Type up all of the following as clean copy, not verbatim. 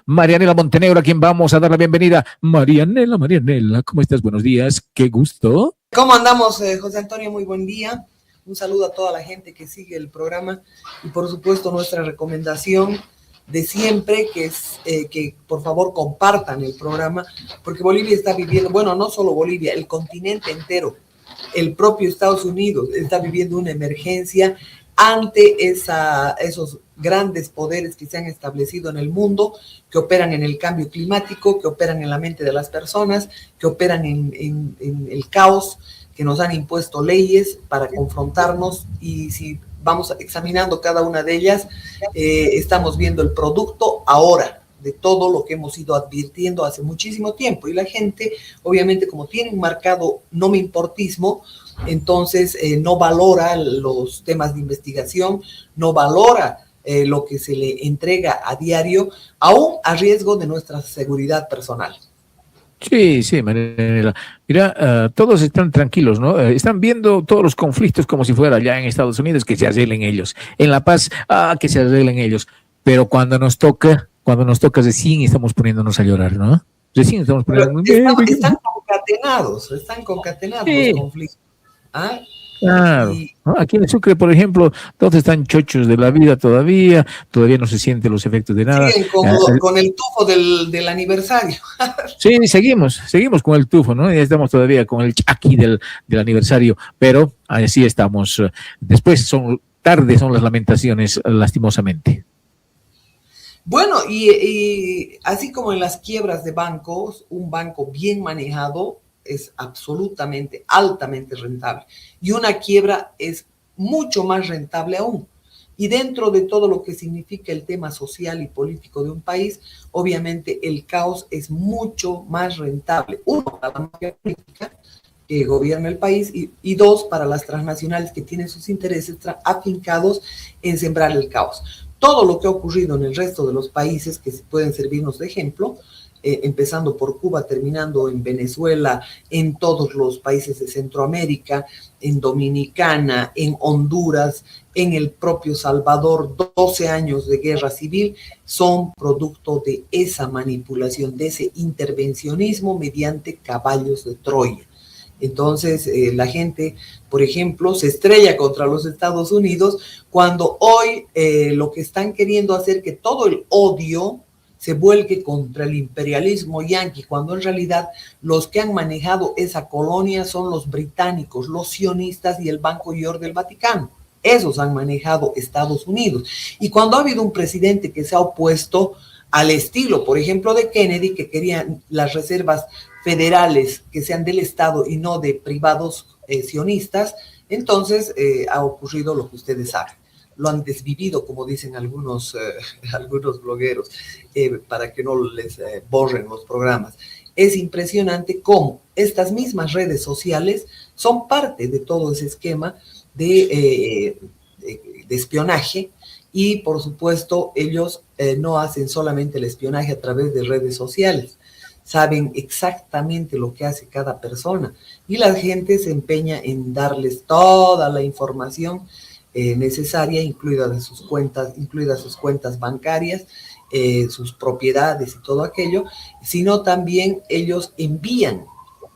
Marianela Montenegro, a quien vamos a dar la bienvenida. Marianela, ¿cómo estás? Buenos días, qué gusto. ¿Cómo andamos, José Antonio? Muy buen día. Un saludo a toda la gente que sigue el programa y por supuesto nuestra recomendación de siempre, que es que por favor compartan el programa, porque Bolivia está viviendo, bueno, no solo Bolivia, el continente entero, el propio Estados Unidos está viviendo una emergencia ante esos grandes poderes que se han establecido en el mundo, que operan en el cambio climático, que operan en la mente de las personas, que operan en el caos, que nos han impuesto leyes para confrontarnos, y si vamos examinando cada una de ellas, estamos viendo el producto ahora de todo lo que hemos ido advirtiendo hace muchísimo tiempo. Y la gente, obviamente, como tiene un marcado no me importismo, entonces no valora los temas de investigación, no valora lo que se le entrega a diario, aún a riesgo de nuestra seguridad personal. Sí, Marianela. Mira, todos están tranquilos, ¿no? Están viendo todos los conflictos como si fuera allá en Estados Unidos, que se arreglen ellos. En La Paz, que se arreglen ellos. Pero cuando nos toca recién estamos poniéndonos a llorar, ¿no? Recién estamos poniéndonos... Están concatenados sí. Los conflictos. ¿Ah? Claro. ¿No? Aquí en Sucre, por ejemplo, todos están chochos de la vida todavía no se sienten los efectos de nada. Siguen con el tufo del aniversario. Sí, seguimos con el tufo, ¿no? Ya estamos todavía con el chaki del aniversario, pero así estamos. Después son las lamentaciones, lastimosamente. Bueno, y así como en las quiebras de bancos, un banco bien manejado es absolutamente, altamente rentable. Y una quiebra es mucho más rentable aún. Y dentro de todo lo que significa el tema social y político de un país, obviamente el caos es mucho más rentable. Uno, para la mafia política que gobierna el país y dos, para las transnacionales que tienen sus intereses afincados en sembrar el caos. Todo lo que ha ocurrido en el resto de los países que pueden servirnos de ejemplo, empezando por Cuba, terminando en Venezuela, en todos los países de Centroamérica, en Dominicana, en Honduras, en el propio Salvador, 12 años de guerra civil, son producto de esa manipulación, de ese intervencionismo mediante caballos de Troya. Entonces, la gente, por ejemplo, se estrella contra los Estados Unidos cuando hoy lo que están queriendo hacer que todo el odio se vuelque contra el imperialismo yanqui, cuando en realidad los que han manejado esa colonia son los británicos, los sionistas y el Banco York del Vaticano. Esos han manejado Estados Unidos. Y cuando ha habido un presidente que se ha opuesto al estilo, por ejemplo, de Kennedy, que querían las reservas federales que sean del Estado y no de privados sionistas, entonces ha ocurrido lo que ustedes saben. Lo han desvivido, como dicen algunos blogueros, para que no les borren los programas. Es impresionante cómo estas mismas redes sociales son parte de todo ese esquema de espionaje, y por supuesto ellos no hacen solamente el espionaje a través de redes sociales, saben exactamente lo que hace cada persona y la gente se empeña en darles toda la información necesaria, incluidas sus cuentas bancarias, sus propiedades y todo aquello, sino también ellos envían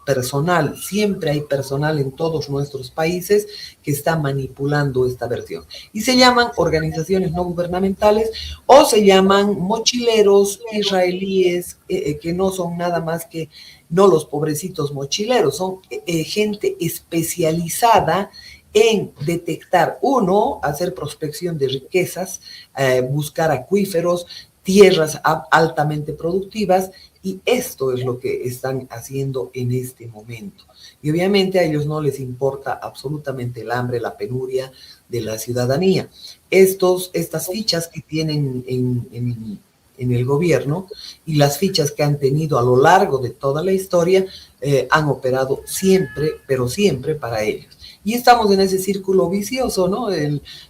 personal, siempre hay personal en todos nuestros países que está manipulando esta versión. Y se llaman organizaciones no gubernamentales o se llaman mochileros israelíes, que no son nada más que, no los pobrecitos mochileros, son gente especializada en detectar, uno, hacer prospección de riquezas, buscar acuíferos, tierras altamente productivas, y esto es lo que están haciendo en este momento. Y obviamente a ellos no les importa absolutamente el hambre, la penuria de la ciudadanía. Estas fichas que tienen en el gobierno y las fichas que han tenido a lo largo de toda la historia han operado siempre, pero siempre para ellos. Y estamos en ese círculo vicioso, ¿no?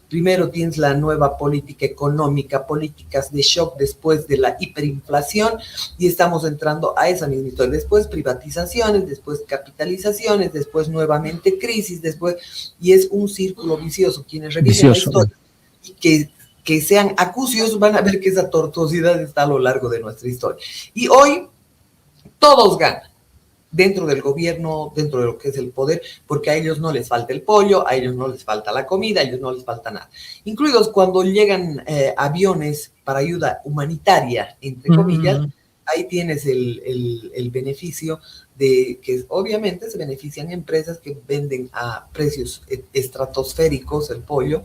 Primero tienes la nueva política económica, políticas de shock después de la hiperinflación, y estamos entrando a esa misma historia. Después privatizaciones, después capitalizaciones, después nuevamente crisis, y es un círculo vicioso. Quienes revisen la historia, que que sean acuciosos van a ver que esa tortuosidad está a lo largo de nuestra historia. Y hoy todos ganan dentro del gobierno, dentro de lo que es el poder, porque a ellos no les falta el pollo, a ellos no les falta la comida, a ellos no les falta nada. Incluidos cuando llegan aviones para ayuda humanitaria, entre comillas, ahí tienes el beneficio de que obviamente se benefician empresas que venden a precios estratosféricos el pollo,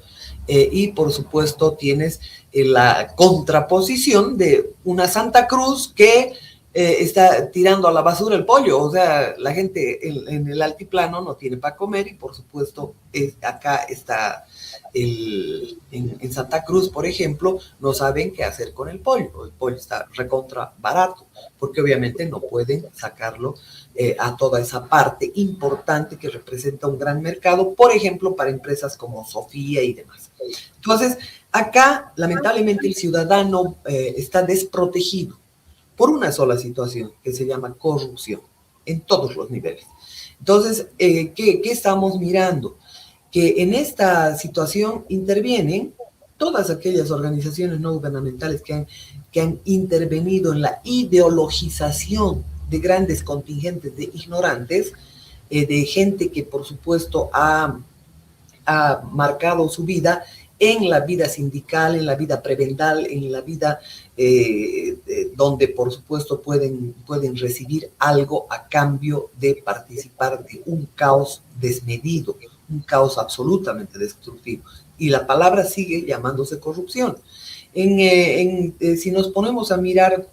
y por supuesto tienes la contraposición de una Santa Cruz que está tirando a la basura el pollo. O sea, la gente en el altiplano no tiene para comer y por supuesto acá está en Santa Cruz, por ejemplo, no saben qué hacer con el pollo. El pollo está recontra barato porque obviamente no pueden sacarlo a toda esa parte importante que representa un gran mercado, por ejemplo, para empresas como Sofía y demás. Entonces, acá lamentablemente el ciudadano está desprotegido por una sola situación que se llama corrupción en todos los niveles. Entonces, ¿qué estamos mirando? Que en esta situación intervienen todas aquellas organizaciones no gubernamentales que han intervenido en la ideologización de grandes contingentes de ignorantes, de gente que por supuesto ha marcado su vida en la vida sindical, en la vida prebendal, en la vida donde por supuesto pueden recibir algo a cambio de participar de un caos desmedido, un caos absolutamente destructivo. Y la palabra sigue llamándose corrupción. Si nos ponemos a mirar,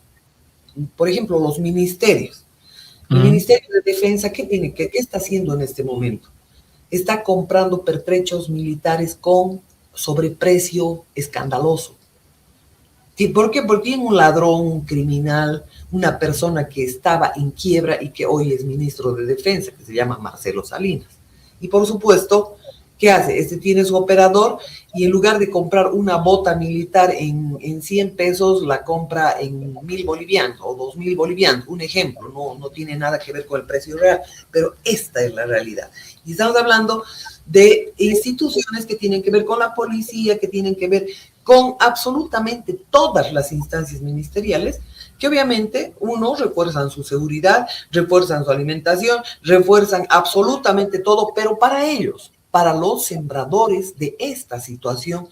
por ejemplo, los ministerios, el Ministerio de Defensa, ¿qué está haciendo en este momento? Está comprando pertrechos militares con sobreprecio escandaloso. ¿Por qué? Porque tiene un ladrón, un criminal, una persona que estaba en quiebra y que hoy es ministro de Defensa, que se llama Marcelo Salinas. Y por supuesto, ¿qué hace? Tiene su operador y en lugar de comprar una bota militar en 100 pesos, la compra en 1.000 bolivianos o 2.000 bolivianos. Un ejemplo, no tiene nada que ver con el precio real, pero esta es la realidad. Y estamos hablando de instituciones que tienen que ver con la policía, que tienen que ver con absolutamente todas las instancias ministeriales, que obviamente, refuerzan su seguridad, refuerzan su alimentación, refuerzan absolutamente todo, pero para ellos, para los sembradores de esta situación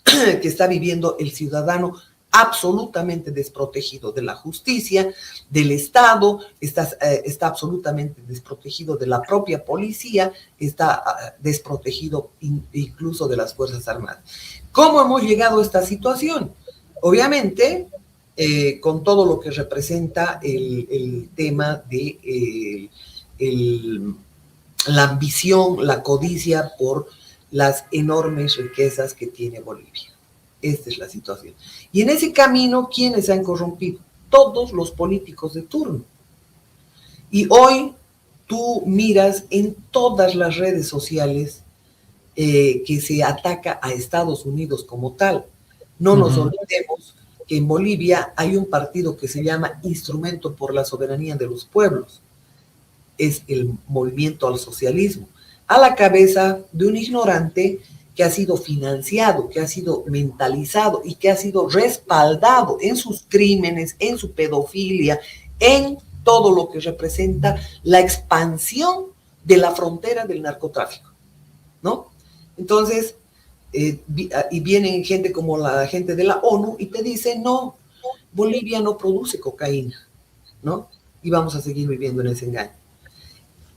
que está viviendo el ciudadano absolutamente desprotegido de la justicia, del Estado, está absolutamente desprotegido de la propia policía, está desprotegido incluso de las Fuerzas Armadas. ¿Cómo hemos llegado a esta situación? Obviamente, con todo lo que representa el tema de la ambición, la codicia por las enormes riquezas que tiene Bolivia. Esta es la situación. Y en ese camino, ¿quiénes se han corrompido? Todos los políticos de turno. Y hoy tú miras en todas las redes sociales que se ataca a Estados Unidos como tal. No nos olvidemos que en Bolivia hay un partido que se llama Instrumento por la Soberanía de los Pueblos. Es el movimiento al socialismo, a la cabeza de un ignorante que ha sido financiado, que ha sido mentalizado y que ha sido respaldado en sus crímenes, en su pedofilia, en todo lo que representa la expansión de la frontera del narcotráfico, ¿no? Entonces, y vienen gente como la gente de la ONU y te dicen, no, Bolivia no produce cocaína, ¿no? Y vamos a seguir viviendo en ese engaño.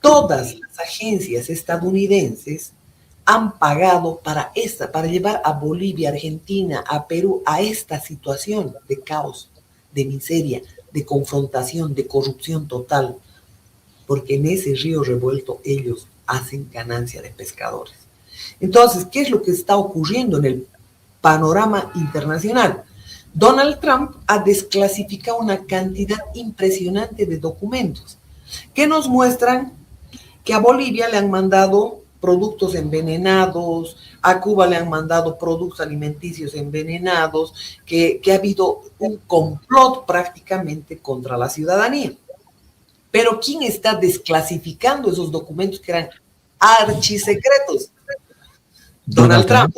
Todas las agencias estadounidenses han pagado para llevar a Bolivia, Argentina, a Perú, a esta situación de caos, de miseria, de confrontación, de corrupción total, porque en ese río revuelto ellos hacen ganancia de pescadores. Entonces, ¿qué es lo que está ocurriendo en el panorama internacional? Donald Trump ha desclasificado una cantidad impresionante de documentos que nos muestran que a Bolivia le han mandado productos envenenados, a Cuba le han mandado productos alimenticios envenenados, que ha habido un complot prácticamente contra la ciudadanía. Pero ¿quién está desclasificando esos documentos que eran archisecretos? Donald Trump.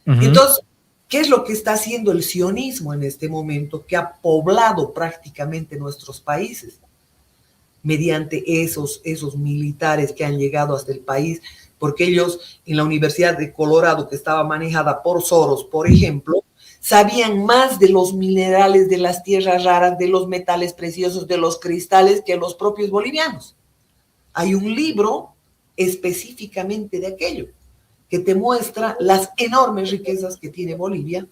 Entonces, ¿Qué es lo que está haciendo el sionismo en este momento, que ha poblado prácticamente nuestros países mediante esos militares que han llegado hasta el país? Porque ellos en la Universidad de Colorado, que estaba manejada por Soros, por ejemplo, sabían más de los minerales, de las tierras raras, de los metales preciosos, de los cristales, que los propios bolivianos. Hay un libro específicamente de aquello, que te muestra las enormes riquezas que tiene Bolivia,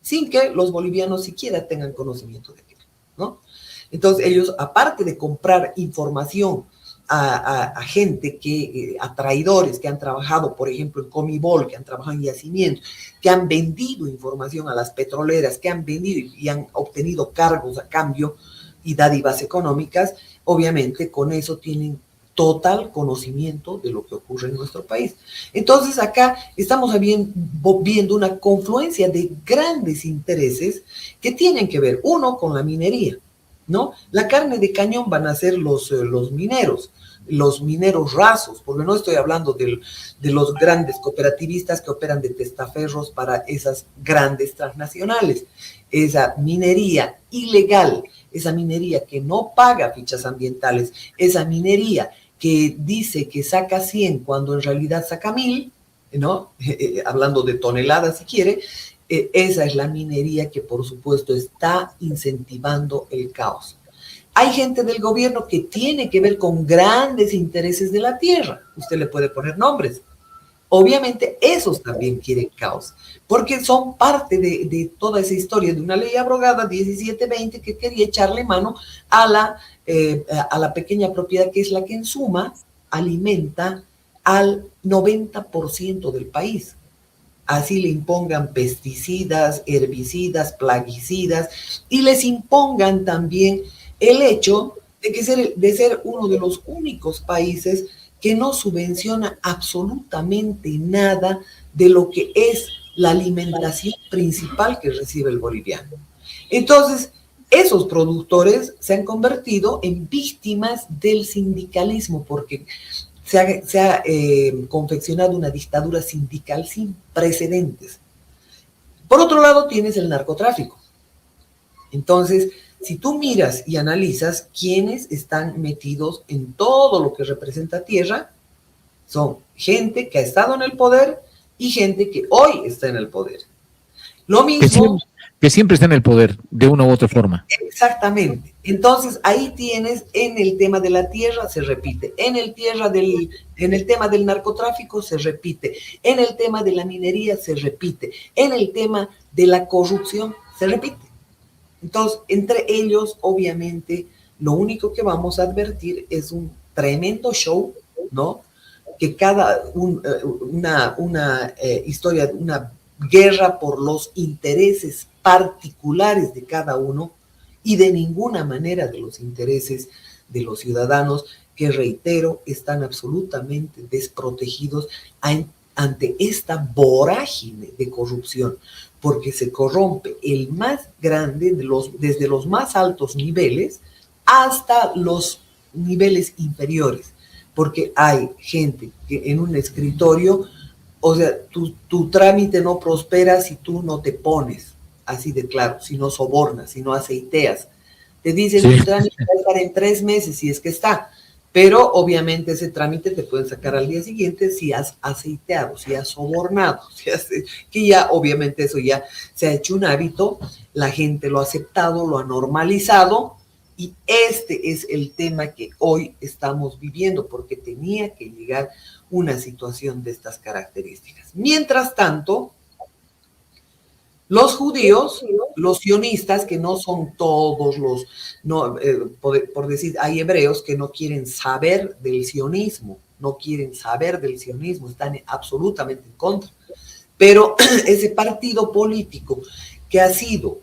sin que los bolivianos siquiera tengan conocimiento de aquello, ¿no? Entonces ellos, aparte de comprar información a gente a traidores que han trabajado, por ejemplo, en Comibol, que han trabajado en yacimientos, que han vendido información a las petroleras, que han vendido y han obtenido cargos a cambio y dádivas económicas, obviamente con eso tienen total conocimiento de lo que ocurre en nuestro país. Entonces acá estamos viendo una confluencia de grandes intereses que tienen que ver, uno, con la minería, ¿no? La carne de cañón van a ser los mineros rasos, porque no estoy hablando de los grandes cooperativistas que operan de testaferros para esas grandes transnacionales. Esa minería ilegal, esa minería que no paga fichas ambientales, esa minería que dice que saca 100 cuando en realidad saca 1000, ¿no? Hablando de toneladas si quiere, esa es la minería que por supuesto está incentivando el caos. Hay gente del gobierno que tiene que ver con grandes intereses de la tierra. Usted le puede poner nombres. Obviamente esos también quieren caos, porque son parte de toda esa historia de una ley abrogada 1720 que quería echarle mano a la pequeña propiedad, que es la que en suma alimenta al 90% del país. Así le impongan pesticidas, herbicidas, plaguicidas, y les impongan también el hecho de ser uno de los únicos países que no subvenciona absolutamente nada de lo que es la alimentación principal que recibe el boliviano. Entonces, esos productores se han convertido en víctimas del sindicalismo, porque se ha confeccionado una dictadura sindical sin precedentes. Por otro lado, tienes el narcotráfico. Entonces, si tú miras y analizas quiénes están metidos en todo lo que representa tierra, son gente que ha estado en el poder y gente que hoy está en el poder. Lo mismo... Que siempre está en el poder, de una u otra forma. Exactamente. Entonces, ahí tienes, en el tema de la tierra se repite, en el tema del narcotráfico se repite, en el tema de la minería se repite, en el tema de la corrupción se repite. Entonces, entre ellos, obviamente, lo único que vamos a advertir es un tremendo show, ¿no? Que una historia, una guerra por los intereses particulares de cada uno y de ninguna manera de los intereses de los ciudadanos, que, reitero, están absolutamente desprotegidos ante esta vorágine de corrupción, porque se corrompe el más grande, desde los más altos niveles hasta los niveles inferiores, porque hay gente que en un escritorio, o sea, tu trámite no prospera si tú no te pones, así de claro, si no sobornas, si no aceiteas. Te dicen, sí, tu trámite va a estar en 3 meses, si es que está, pero obviamente ese trámite te pueden sacar al día siguiente si has aceiteado, si has sobornado, que ya obviamente eso ya se ha hecho un hábito, la gente lo ha aceptado, lo ha normalizado, y este es el tema que hoy estamos viviendo, porque tenía que llegar una situación de estas características. Mientras tanto, los judíos, los sionistas, que no son todos los, no, por decir, hay hebreos que no quieren saber del sionismo, están absolutamente en contra. Pero ese partido político que ha sido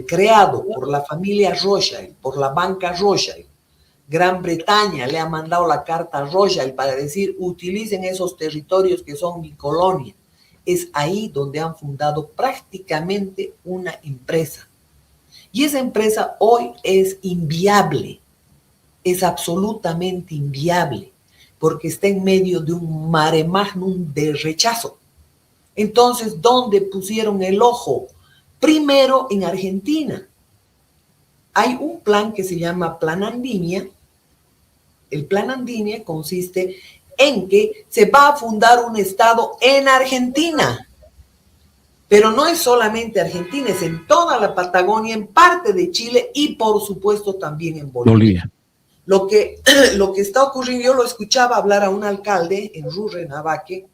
creado por la familia Rothschild, por la banca Rothschild, Gran Bretaña le ha mandado la carta a Rothschild para decir, utilicen esos territorios que son mi colonia. Es ahí donde han fundado prácticamente una empresa. Y esa empresa hoy es inviable, es absolutamente inviable, porque está en medio de un mare magnum de rechazo. Entonces, ¿dónde pusieron el ojo? Primero en Argentina. Hay un plan que se llama Plan Andinia. El Plan Andinia consiste en que se va a fundar un estado en Argentina. Pero no es solamente Argentina, es en toda la Patagonia, en parte de Chile y por supuesto también en Bolivia. Lo que está ocurriendo, yo lo escuchaba hablar a un alcalde en Rurrenabaque,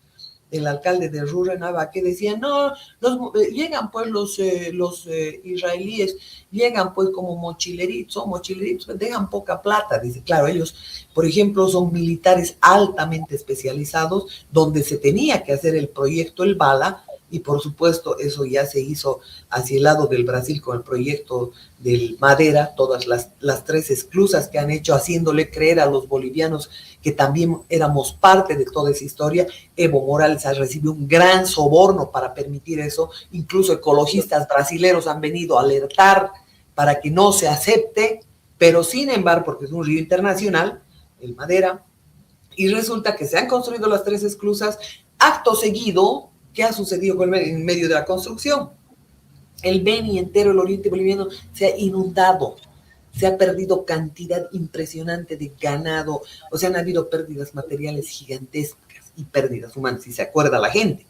el alcalde de Rurrenabaque decía, no, llegan pues los israelíes, llegan pues como mochileritos, dejan poca plata. Dice, claro, ellos, por ejemplo, son militares altamente especializados, donde se tenía que hacer el proyecto El Bala, y por supuesto eso ya se hizo hacia el lado del Brasil con el proyecto del Madera, todas las 3 esclusas que han hecho, haciéndole creer a los bolivianos que también éramos parte de toda esa historia. Evo Morales ha recibido un gran soborno para permitir eso, incluso ecologistas brasileños han venido a alertar para que no se acepte, pero sin embargo, porque es un río internacional, el Madera, y resulta que se han construido las 3 esclusas, acto seguido. ¿Qué ha sucedido en medio de la construcción? El Beni entero, el oriente boliviano, se ha inundado, se ha perdido cantidad impresionante de ganado, o sea, han habido pérdidas materiales gigantescas y pérdidas humanas, si se acuerda la gente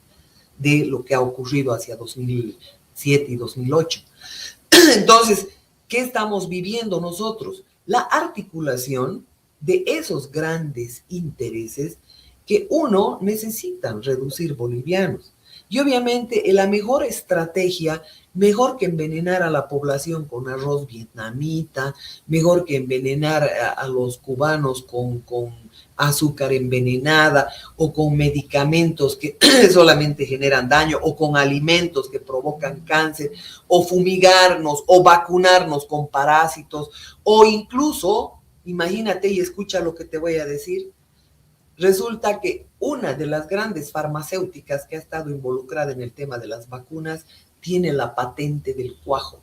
de lo que ha ocurrido hacia 2007 y 2008. Entonces, ¿qué estamos viviendo nosotros? La articulación de esos grandes intereses que uno necesitan reducir bolivianos. Y obviamente la mejor estrategia, mejor que envenenar a la población con arroz vietnamita, mejor que envenenar a los cubanos con azúcar envenenada o con medicamentos que solamente generan daño o con alimentos que provocan cáncer o fumigarnos o vacunarnos con parásitos o incluso, imagínate y escucha lo que te voy a decir, resulta que una de las grandes farmacéuticas que ha estado involucrada en el tema de las vacunas tiene la patente del cuajo.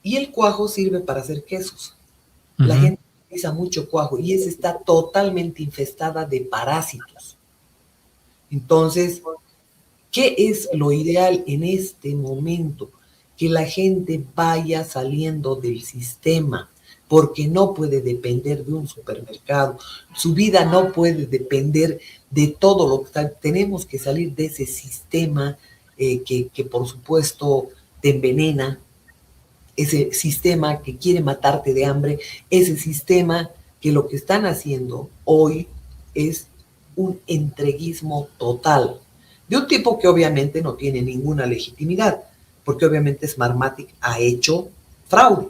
Y el cuajo sirve para hacer quesos. La gente utiliza mucho cuajo y esa está totalmente infestada de parásitos. Entonces, ¿qué es lo ideal en este momento? Que la gente vaya saliendo del sistema, porque no puede depender de un supermercado, su vida no puede depender de todo lo que está. Tenemos que salir de ese sistema que por supuesto te envenena, ese sistema que quiere matarte de hambre, ese sistema que lo que están haciendo hoy es un entreguismo total, de un tipo que obviamente no tiene ninguna legitimidad, porque obviamente Smartmatic ha hecho fraude.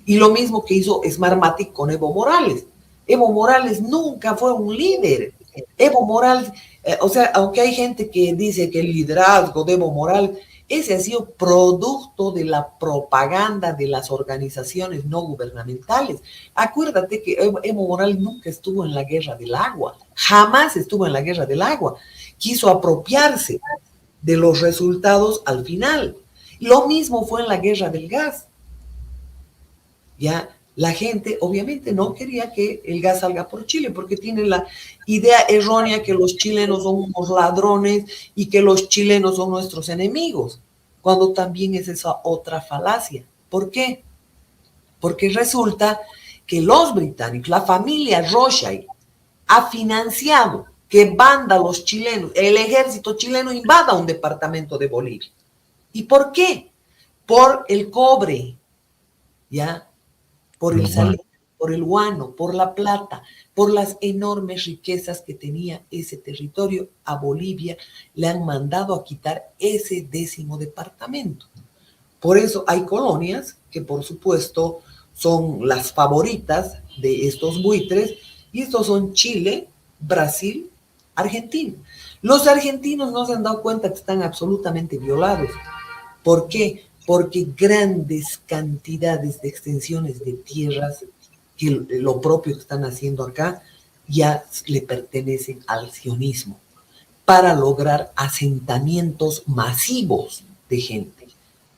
Y lo mismo que hizo Smartmatic con Evo Morales. Evo Morales nunca fue un líder. Evo Morales, o sea, aunque hay gente que dice que el liderazgo de Evo Morales, ese ha sido producto de la propaganda de las organizaciones no gubernamentales. Acuérdate que Evo Morales nunca estuvo en la guerra del agua, jamás estuvo en la guerra del agua. Quiso apropiarse de los resultados al final. Lo mismo fue en la guerra del gas. Ya la gente obviamente no quería que el gas salga por Chile porque tiene la idea errónea que los chilenos son unos ladrones y que los chilenos son nuestros enemigos, cuando también es esa otra falacia. ¿Por qué? Porque resulta que los británicos, la familia Rothschild, ha financiado que vándalos chilenos, el ejército chileno invada un departamento de Bolivia. ¿Y por qué? Por el cobre, ¿ya? Por el salitre, por el guano, por la plata, por las enormes riquezas que tenía ese territorio. A Bolivia le han mandado a quitar ese 10º departamento. Por eso hay colonias que por supuesto son las favoritas de estos buitres, y estos son Chile, Brasil, Argentina. Los argentinos no se han dado cuenta que están absolutamente violados. ¿Por qué? Porque grandes cantidades de extensiones de tierras, que lo propio que están haciendo acá, ya le pertenecen al sionismo, para lograr asentamientos masivos de gente.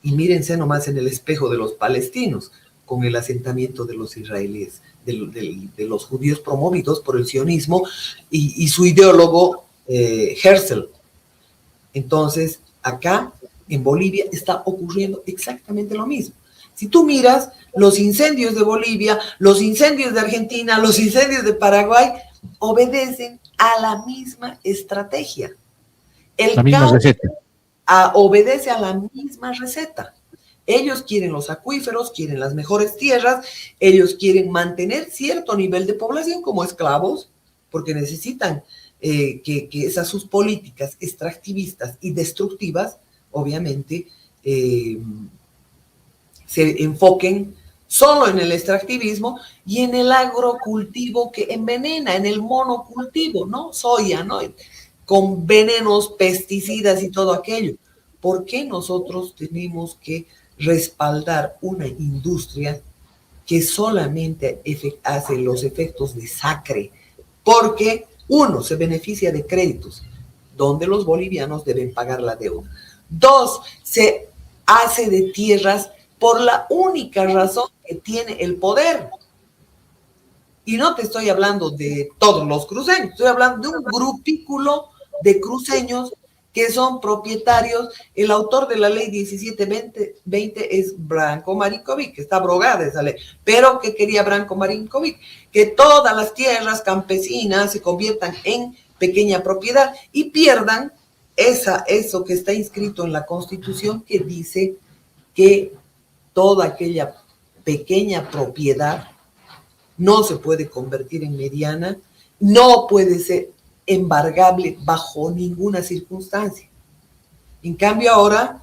Y mírense nomás en el espejo de los palestinos, con el asentamiento de los israelíes, de los judíos promovidos por el sionismo y su ideólogo Herzl. Entonces, acá en Bolivia está ocurriendo exactamente lo mismo. Si tú miras los incendios de Bolivia, los incendios de Argentina, los incendios de Paraguay, obedecen a la misma estrategia. La misma receta. Obedece a la misma receta. Ellos quieren los acuíferos, quieren las mejores tierras, ellos quieren mantener cierto nivel de población como esclavos, porque necesitan que esas sus políticas extractivistas y destructivas, obviamente, se enfoquen solo en el extractivismo y en el agrocultivo que envenena, en el monocultivo, ¿no? Soya, ¿no? Con venenos, pesticidas y todo aquello. ¿Por qué nosotros tenemos que respaldar una industria que solamente hace los efectos de sacre? Porque, uno, se beneficia de créditos, donde los bolivianos deben pagar la deuda. Dos, se hace de tierras por la única razón que tiene el poder. Y no te estoy hablando de todos los cruceños, estoy hablando de un grupículo de cruceños que son propietarios. El autor de la ley 1720 es Branko Marinkovic, que está abrogada esa ley. Pero ¿qué quería Branko Marinkovic? Que todas las tierras campesinas se conviertan en pequeña propiedad y pierdan eso que está inscrito en la Constitución, que dice que toda aquella pequeña propiedad no se puede convertir en mediana, no puede ser embargable bajo ninguna circunstancia. En cambio ahora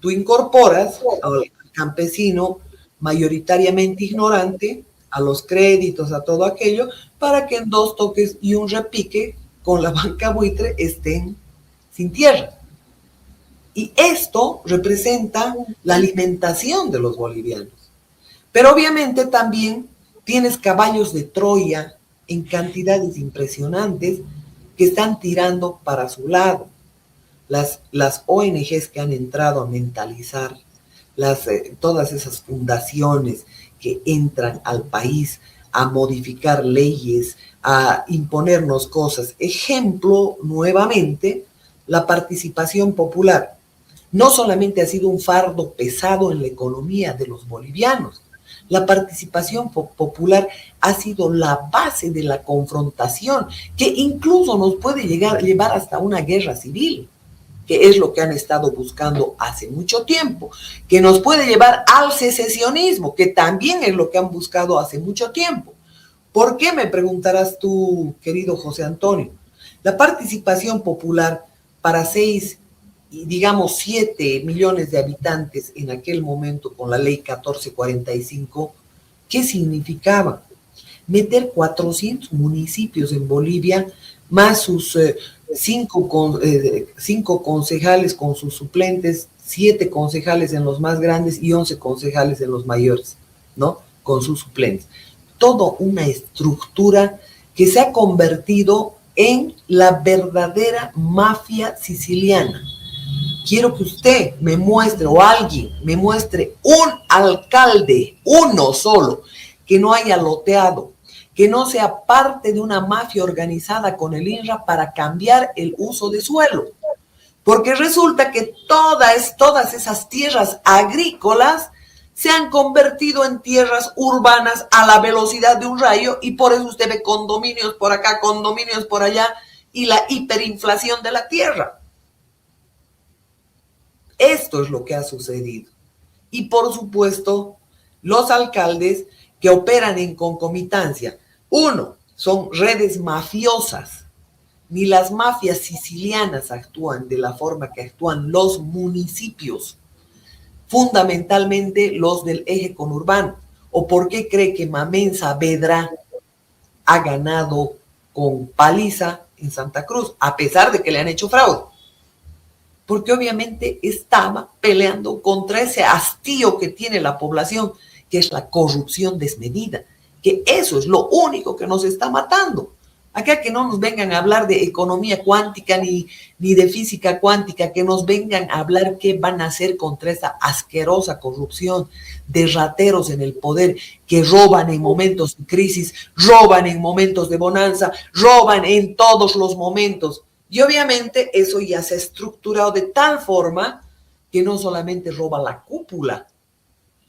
tú incorporas al campesino mayoritariamente ignorante a los créditos, a todo aquello, para que en 2 toques y un repique con la banca buitre estén sin tierra. Y esto representa la alimentación de los bolivianos. Pero obviamente también tienes caballos de Troya en cantidades impresionantes que están tirando para su lado. Las ONGs que han entrado a mentalizar, todas esas fundaciones que entran al país a modificar leyes, a imponernos cosas. Ejemplo, nuevamente, la participación popular. No solamente ha sido un fardo pesado en la economía de los bolivianos, la participación popular ha sido la base de la confrontación, que incluso nos puede llevar hasta una guerra civil, que es lo que han estado buscando hace mucho tiempo, que nos puede llevar al secesionismo, que también es lo que han buscado hace mucho tiempo. ¿Por qué, me preguntarás tú, querido José Antonio? La participación popular para 6 y digamos 7 millones de habitantes en aquel momento con la ley 1445, ¿qué significaba? Meter 400 municipios en Bolivia, más sus 5 concejales con sus suplentes, 7 concejales en los más grandes y 11 concejales en los mayores, ¿no? Con sus suplentes. Todo una estructura que se ha convertido en la verdadera mafia siciliana. Quiero que usted me muestre, o alguien me muestre, un alcalde, uno solo, que no haya loteado, que no sea parte de una mafia organizada con el INRA para cambiar el uso de suelo. Porque resulta que todas esas tierras agrícolas se han convertido en tierras urbanas a la velocidad de un rayo, y por eso usted ve condominios por acá, condominios por allá, y la hiperinflación de la tierra. Esto es lo que ha sucedido. Y por supuesto, los alcaldes que operan en concomitancia. Uno, son redes mafiosas. Ni las mafias sicilianas actúan de la forma que actúan los municipios, fundamentalmente los del eje conurbano. ¿O por qué cree que Mamén Saavedra ha ganado con paliza en Santa Cruz, a pesar de que le han hecho fraude? Porque obviamente estaba peleando contra ese hastío que tiene la población, que es la corrupción desmedida, que eso es lo único que nos está matando. Acá que no nos vengan a hablar de economía cuántica ni de física cuántica, que nos vengan a hablar qué van a hacer contra esa asquerosa corrupción de rateros en el poder, que roban en momentos de crisis, roban en momentos de bonanza, roban en todos los momentos. Y obviamente eso ya se ha estructurado de tal forma que no solamente roba la cúpula,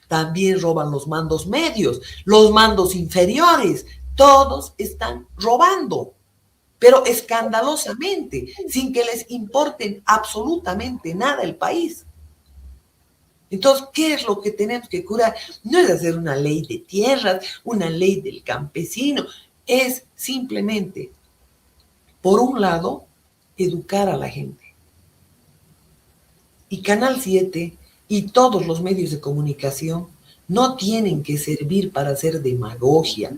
también roban los mandos medios, los mandos inferiores, todos están robando, pero escandalosamente, sin que les importe absolutamente nada el país. Entonces, ¿qué es lo que tenemos que curar? No es hacer una ley de tierras, una ley del campesino, es simplemente, por un lado, educar a la gente. Y Canal 7 y todos los medios de comunicación no tienen que servir para hacer demagogia,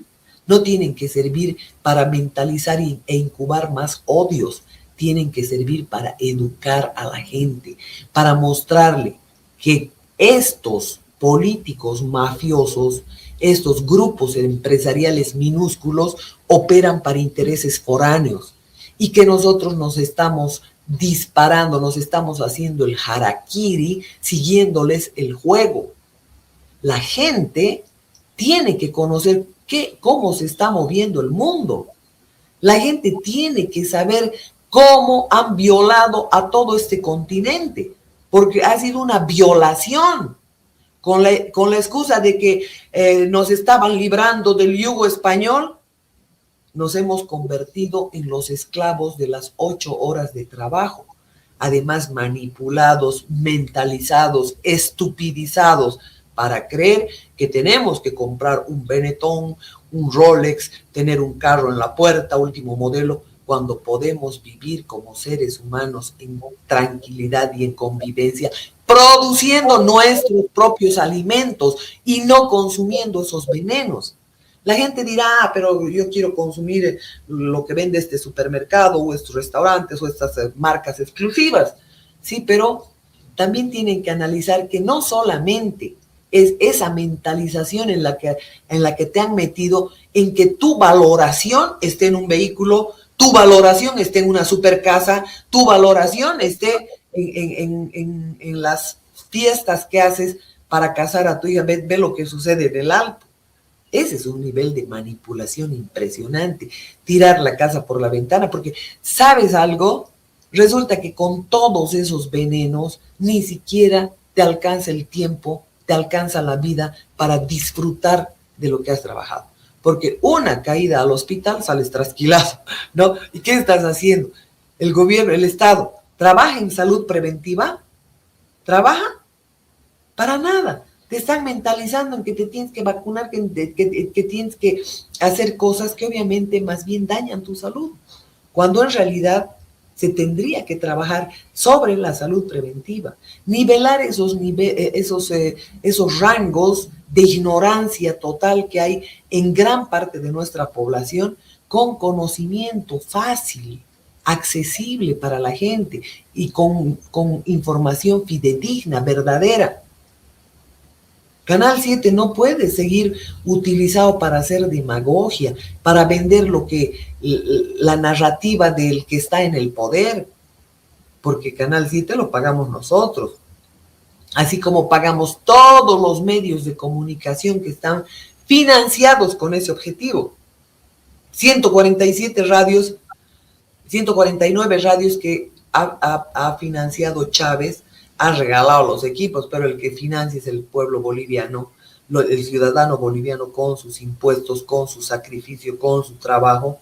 no tienen que servir para mentalizar e incubar más odios, tienen que servir para educar a la gente, para mostrarle que estos políticos mafiosos, estos grupos empresariales minúsculos operan para intereses foráneos y que nosotros nos estamos disparando, nos estamos haciendo el harakiri, siguiéndoles el juego. La gente tiene que conocer cómo se está moviendo el mundo. La gente tiene que saber cómo han violado a todo este continente, porque ha sido una violación. Con la excusa de que nos estaban librando del yugo español, nos hemos convertido en los esclavos de las 8 horas de trabajo, además manipulados, mentalizados, estupidizados para creer que tenemos que comprar un Benetton, un Rolex, tener un carro en la puerta, último modelo, cuando podemos vivir como seres humanos en tranquilidad y en convivencia, produciendo nuestros propios alimentos y no consumiendo esos venenos. La gente dirá, pero yo quiero consumir lo que vende este supermercado o estos restaurantes o estas marcas exclusivas. Sí, pero también tienen que analizar que no solamente es esa mentalización en la que te han metido, en que tu valoración esté en un vehículo, tu valoración esté en una supercasa, tu valoración esté en las fiestas que haces para casar a tu hija. Ve lo que sucede en el Alto. Ese es un nivel de manipulación impresionante. Tirar la casa por la ventana, porque ¿sabes algo? Resulta que con todos esos venenos ni siquiera te alcanza el tiempo, te alcanza la vida para disfrutar de lo que has trabajado. Porque una caída al hospital sales trasquilado, ¿no? ¿Y qué estás haciendo? El gobierno, el Estado, ¿trabaja en salud preventiva? ¿Trabaja? Para nada. Te están mentalizando en que te tienes que vacunar, que tienes que hacer cosas que obviamente más bien dañan tu salud, cuando en realidad se tendría que trabajar sobre la salud preventiva, nivelar esos rangos de ignorancia total que hay en gran parte de nuestra población con conocimiento fácil, accesible para la gente y con información fidedigna, verdadera. Canal 7 no puede seguir utilizado para hacer demagogia, para vender la narrativa del que está en el poder, porque Canal 7 lo pagamos nosotros, así como pagamos todos los medios de comunicación que están financiados con ese objetivo. 147 radios, 149 radios que ha financiado Chávez, ha regalado los equipos, pero el que financia es el pueblo boliviano, el ciudadano boliviano con sus impuestos, con su sacrificio, con su trabajo,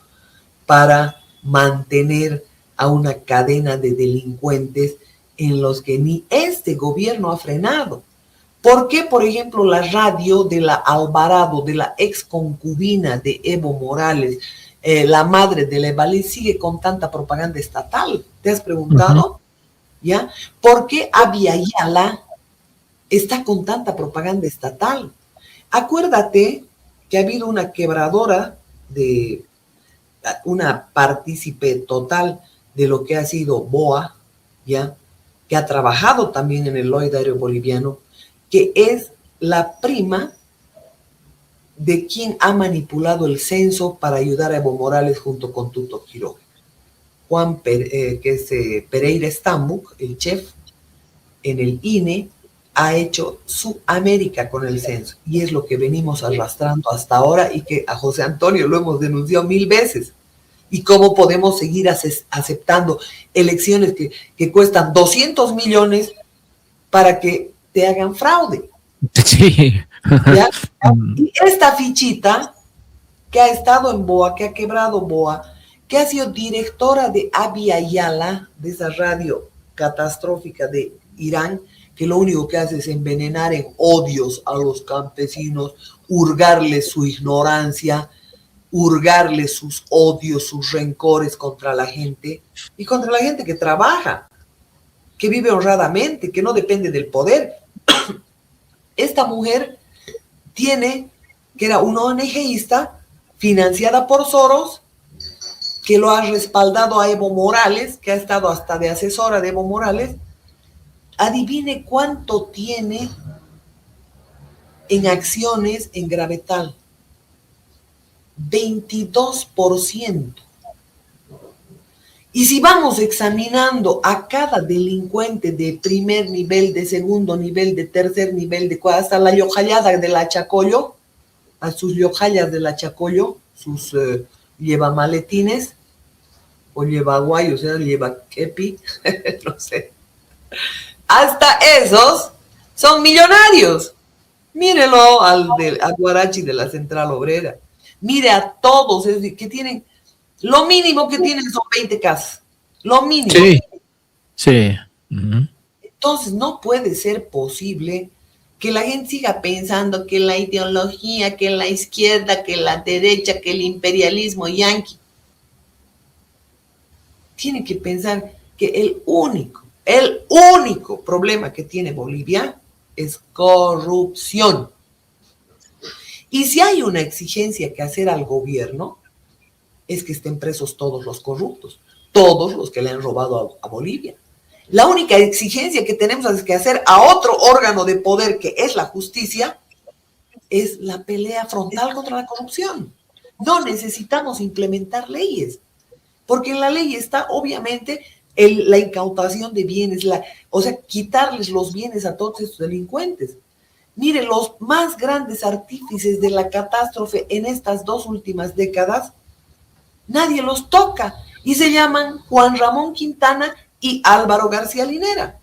para mantener a una cadena de delincuentes en los que ni este gobierno ha frenado. ¿Por qué, por ejemplo, la radio de la Alvarado, de la ex concubina de Evo Morales, la madre de Levalí, sigue con tanta propaganda estatal? ¿Te has preguntado? Uh-huh. ¿Ya? ¿Por qué Aviala está con tanta propaganda estatal? Acuérdate que ha habido una quebradora una partícipe total de lo que ha sido BOA, ¿ya? Que ha trabajado también en el Lloyd Aéreo Boliviano, que es la prima de quien ha manipulado el censo para ayudar a Evo Morales junto con Tuto Quiroga. Que es Pereira Stambuk, el chef, en el INE, ha hecho su América con el censo. Y es lo que venimos arrastrando hasta ahora y que a José Antonio lo hemos denunciado 1000 veces. ¿Y cómo podemos seguir aceptando elecciones que cuestan 200 millones para que te hagan fraude? Sí. ¿Ya? Y esta fichita que ha estado en BOA, que ha quebrado BOA, que ha sido directora de Abya Yala, de esa radio catastrófica de Irán, que lo único que hace es envenenar en odios a los campesinos, hurgarles su ignorancia, hurgarles sus odios, sus rencores contra la gente y contra la gente que trabaja, que vive honradamente, que no depende del poder. Esta mujer tiene, que era una ONGista financiada por Soros, que lo ha respaldado a Evo Morales, que ha estado hasta de asesora de Evo Morales. Adivine cuánto tiene en acciones en Gravetal. 22%. Y si vamos examinando a cada delincuente de primer nivel, de segundo nivel, de tercer nivel, de hasta la yojallada de la Chacollo, a sus yojallas de la Chacollo, sus lleva maletines, o lleva guay, o sea, lleva kepi, no sé. Hasta esos son millonarios. Mírelo al Guarachi de la Central Obrera. Mire a todos, es decir, que tienen, lo mínimo que tienen son 20 casas. Lo mínimo. Sí, sí. Uh-huh. Entonces no puede ser posible que la gente siga pensando que la ideología, que la izquierda, que la derecha, que el imperialismo yanqui. Tiene que pensar que el único problema que tiene Bolivia es corrupción. Y si hay una exigencia que hacer al gobierno, es que estén presos todos los corruptos, todos los que le han robado a Bolivia. La única exigencia que tenemos es que hacer a otro órgano de poder, que es la justicia, es la pelea frontal contra la corrupción. No necesitamos implementar leyes, porque en la ley está, obviamente, la incautación de bienes, o sea, quitarles los bienes a todos estos delincuentes. Mire, los más grandes artífices de la catástrofe en estas 2 últimas décadas, nadie los toca, y se llaman Juan Ramón Quintana y Álvaro García Linera.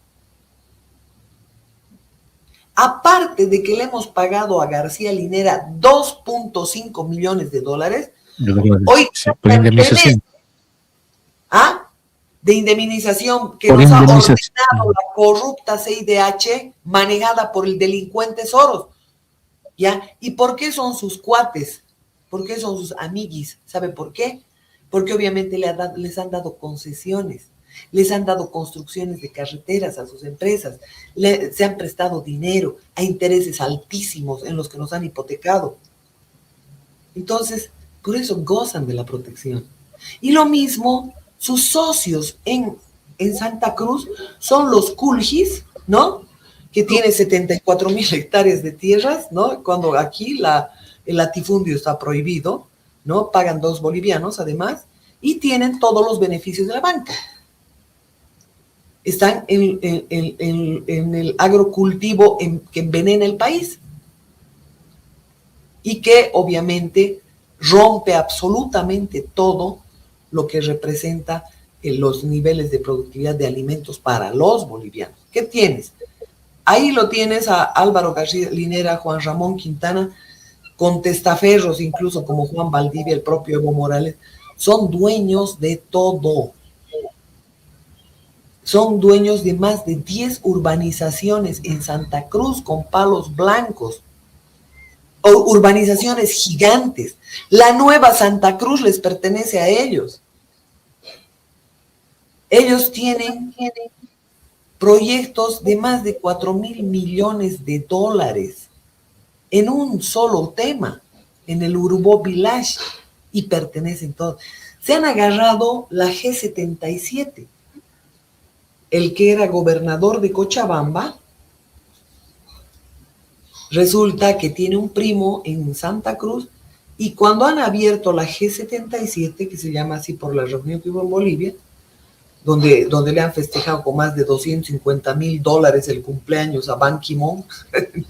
Aparte de que le hemos pagado a García Linera $2.5 millones, hoy sí, por indemnización. De indemnización que nos ha ordenado la corrupta CIDH manejada por el delincuente Soros. ¿Ya? ¿Y por qué son sus cuates? ¿Por qué son sus amiguis? ¿Sabe por qué? Porque obviamente les han dado concesiones, les han dado construcciones de carreteras a sus empresas, se han prestado dinero a intereses altísimos en los que nos han hipotecado. Entonces, por eso gozan de la protección. Y lo mismo, sus socios en Santa Cruz son los Culjis, ¿no? Que tiene 74,000 hectáreas de tierras, ¿no? Cuando aquí el latifundio está prohibido, ¿no? Pagan 2 bolivianos además, y tienen todos los beneficios de la banca. Están en el agrocultivo que envenena el país y que obviamente rompe absolutamente todo lo que representa los niveles de productividad de alimentos para los bolivianos. ¿Qué tienes? Ahí lo tienes a Álvaro García Linera, Juan Ramón Quintana, con testaferros incluso como Juan Valdivia, el propio Evo Morales, son dueños de todo. Son dueños de más de 10 urbanizaciones en Santa Cruz con palos blancos. Urbanizaciones gigantes. La nueva Santa Cruz les pertenece a ellos. Ellos tienen proyectos de más de 4,000 millones de dólares en un solo tema, en el Urubó Village, y pertenecen todos. Se han agarrado la G77. El que era gobernador de Cochabamba, resulta que tiene un primo en Santa Cruz, y cuando han abierto la G77, que se llama así por la reunión que hubo en Bolivia, donde le han festejado con más de $250,000 el cumpleaños a Ban Ki-moon,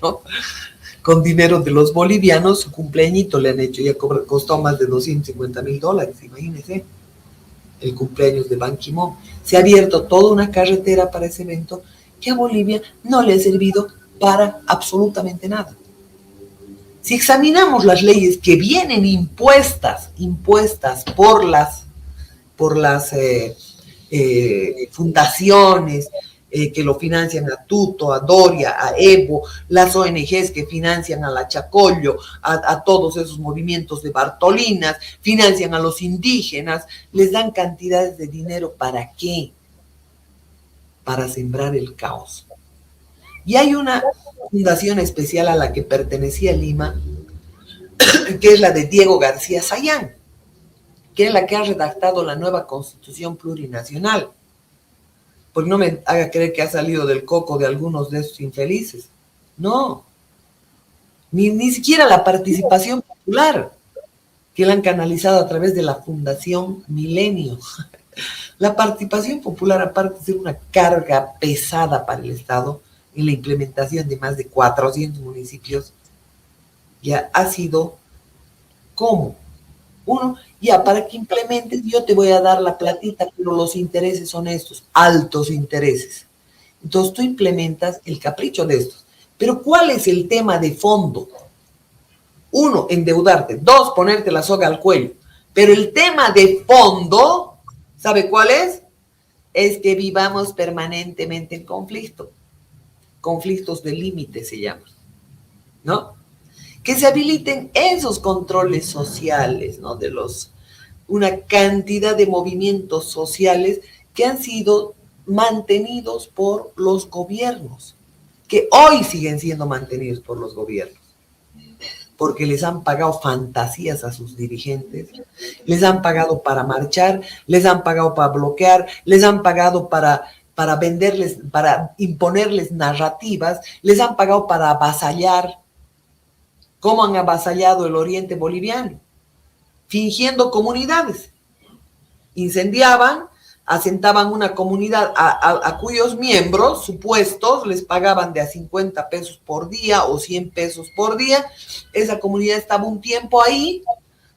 ¿no? Con dinero de los bolivianos, su cumpleañito le han hecho, ya costó más de $250,000, imagínense. el cumpleaños de Ban Ki-moon. Se ha abierto toda una carretera para ese evento que a Bolivia no le ha servido para absolutamente nada. Si examinamos las leyes que vienen impuestas por las fundaciones que lo financian a Tuto, a Doria, a Evo, las ONGs que financian a la Chacollo, a todos esos movimientos de Bartolinas, financian a los indígenas, les dan cantidades de dinero. ¿Para qué? Para sembrar el caos. Y hay una fundación especial a la que pertenecía Lima, que es la de Diego García Sayán, que es la que ha redactado la nueva Constitución Plurinacional. Pues no me haga creer que ha salido del coco de algunos de esos infelices. No. Ni siquiera la participación popular, que la han canalizado a través de la Fundación Milenio. La participación popular, aparte de ser una carga pesada para el Estado, en la implementación de más de 400 municipios, ya ha sido como uno, ya para que implementes, yo te voy a dar la platita, pero los intereses son estos, altos intereses. Entonces tú implementas el capricho de estos. Pero ¿cuál es el tema de fondo? Uno, endeudarte. Dos, ponerte la soga al cuello. Pero el tema de fondo, ¿sabe cuál es? Es que vivamos permanentemente en conflicto. Conflictos de límite se llaman, ¿no? Que se habiliten esos controles sociales, ¿no? De una cantidad de movimientos sociales que han sido mantenidos por los gobiernos, que hoy siguen siendo mantenidos por los gobiernos, porque les han pagado fantasías a sus dirigentes, les han pagado para marchar, les han pagado para bloquear, les han pagado para venderles, para imponerles narrativas, les han pagado para avasallar. ¿Cómo han avasallado el oriente boliviano? Fingiendo comunidades. Incendiaban, asentaban una comunidad a cuyos miembros supuestos les pagaban de a 50 pesos por día o 100 pesos por día. Esa comunidad estaba un tiempo ahí,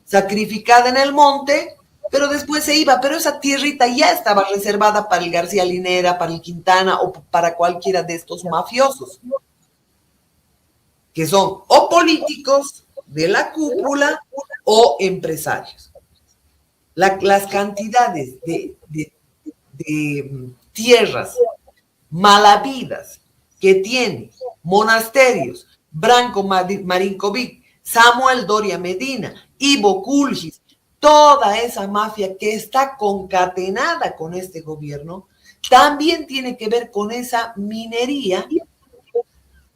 sacrificada en el monte, pero después se iba. Pero esa tierrita ya estaba reservada para el García Linera, para el Quintana o para cualquiera de estos mafiosos, que son o políticos de la cúpula o empresarios. Las cantidades de tierras malavidas que tiene Monasterios, Branco Marinkovic, Samuel Doria Medina, Ivo Kulgis, toda esa mafia que está concatenada con este gobierno, también tiene que ver con esa minería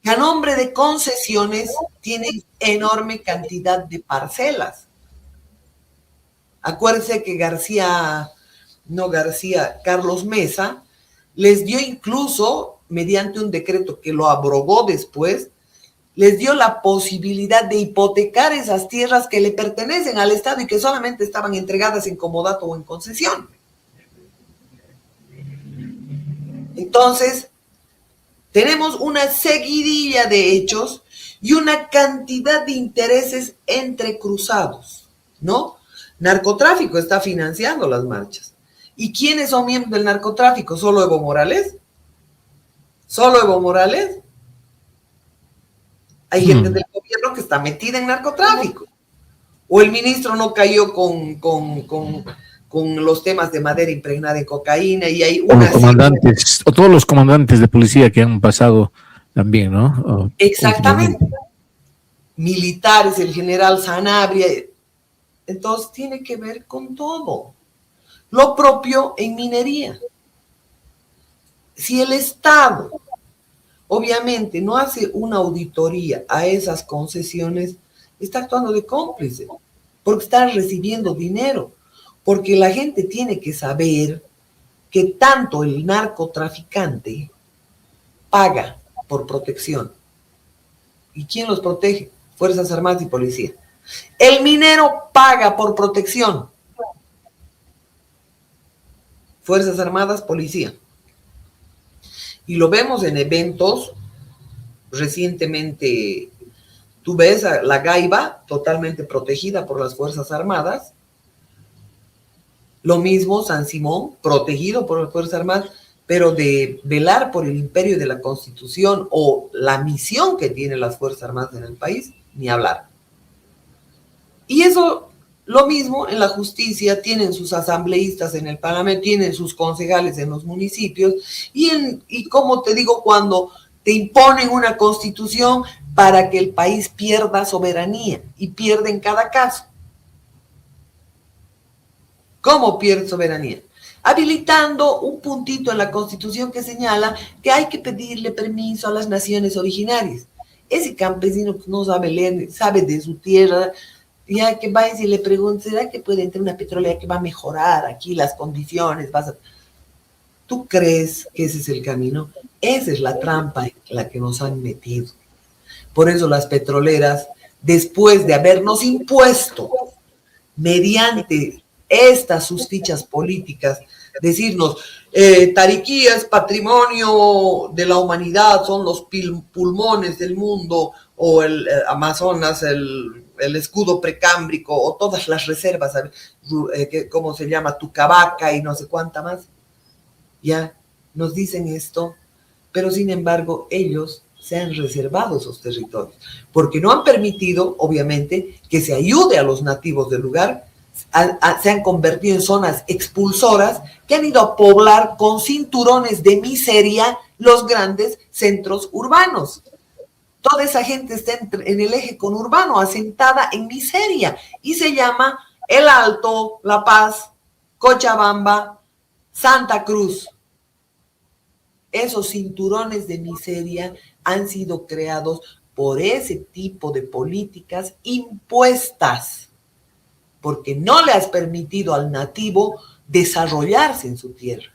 que a nombre de concesiones tienen enorme cantidad de parcelas. Acuérdense que Carlos Mesa les dio incluso, mediante un decreto que lo abrogó después, les dio la posibilidad de hipotecar esas tierras que le pertenecen al Estado y que solamente estaban entregadas en comodato o en concesión. Entonces, tenemos una seguidilla de hechos y una cantidad de intereses entrecruzados, ¿no? Narcotráfico está financiando las marchas. ¿Y quiénes son miembros del narcotráfico? ¿Solo Evo Morales? ¿Solo Evo Morales? Hay gente del gobierno que está metida en narcotráfico. ¿O el ministro no cayó con los temas de madera impregnada en cocaína y hay una... O todos los comandantes de policía que han pasado también, ¿no? Exactamente. Militares, el general Sanabria. Entonces tiene que ver con todo. Lo propio en minería. Si el Estado obviamente no hace una auditoría a esas concesiones, está actuando de cómplice, porque está recibiendo dinero, porque la gente tiene que saber que tanto el narcotraficante paga por protección. ¿Y quién los protege? Fuerzas Armadas y Policía. El minero paga por protección. Fuerzas Armadas, Policía. Y lo vemos en eventos. Recientemente, tú ves a La Gaiba totalmente protegida por las Fuerzas Armadas. Lo mismo San Simón, protegido por las Fuerzas Armadas, pero de velar por el imperio de la Constitución o la misión que tienen las Fuerzas Armadas en el país, ni hablar. Y eso, lo mismo en la justicia, tienen sus asambleístas en el Parlamento, tienen sus concejales en los municipios, y como te digo, cuando te imponen una constitución para que el país pierda soberanía, y pierde en cada caso. ¿Cómo pierde soberanía? Habilitando un puntito en la Constitución que señala que hay que pedirle permiso a las naciones originarias. Ese campesino que no sabe leer, sabe de su tierra, ya que va y le pregunta, ¿será que puede entrar una petrolera que va a mejorar aquí las condiciones? ¿Tú crees que ese es el camino? Esa es la trampa en la que nos han metido. Por eso las petroleras, después de habernos impuesto mediante estas sus fichas políticas, decirnos, Tariquía es patrimonio de la humanidad, son los pulmones del mundo, o el Amazonas, el escudo precámbrico, o todas las reservas, ¿cómo se llama? Tucavaca y no sé cuánta más. Ya nos dicen esto, pero sin embargo ellos se han reservado esos territorios, porque no han permitido, obviamente, que se ayude a los nativos del lugar. Se han convertido en zonas expulsoras que han ido a poblar con cinturones de miseria los grandes centros urbanos. Toda esa gente está en el eje conurbano, asentada en miseria, y se llama El Alto, La Paz, Cochabamba, Santa Cruz. Esos cinturones de miseria han sido creados por ese tipo de políticas impuestas, porque no le has permitido al nativo desarrollarse en su tierra.